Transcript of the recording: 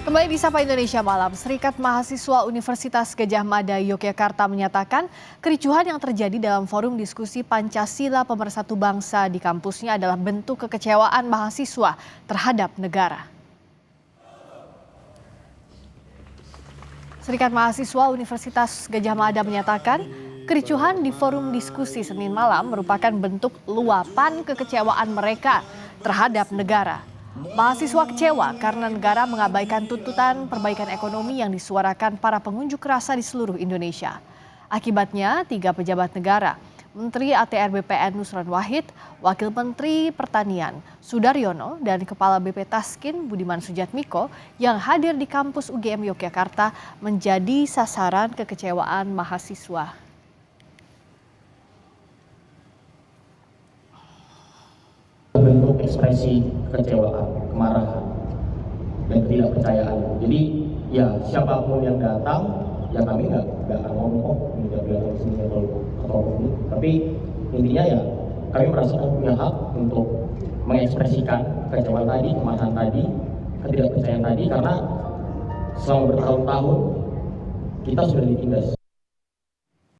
Kembali di Sapa Indonesia Malam, Serikat Mahasiswa Universitas Gadjah Mada Yogyakarta menyatakan kericuhan yang terjadi dalam forum diskusi Pancasila Pemersatu Bangsa di kampusnya adalah bentuk kekecewaan mahasiswa terhadap negara. Serikat Mahasiswa Universitas Gadjah Mada menyatakan kericuhan di forum diskusi Senin malam merupakan bentuk luapan kekecewaan mereka terhadap negara. Mahasiswa kecewa karena negara mengabaikan tuntutan perbaikan ekonomi yang disuarakan para pengunjuk rasa di seluruh Indonesia. Akibatnya, 3 pejabat negara, Menteri ATR BPN Nusron Wahid, Wakil Menteri Pertanian Sudaryono, dan Kepala BP Taskin Budiman Sujatmiko yang hadir di kampus UGM Yogyakarta menjadi sasaran kekecewaan mahasiswa. Bentuk ekspresi kekecewaan, kemarahan, dan ketidakpercayaan. Jadi ya siapapun yang datang, ya kami nggak akan ngomong nggak bilang di sini atau ini. Tapi intinya ya kami merasa punya hak untuk mengekspresikan kekecewaan tadi, kemarahan tadi, ketidakpercayaan tadi, karena selama bertahun-tahun kita sudah ditindas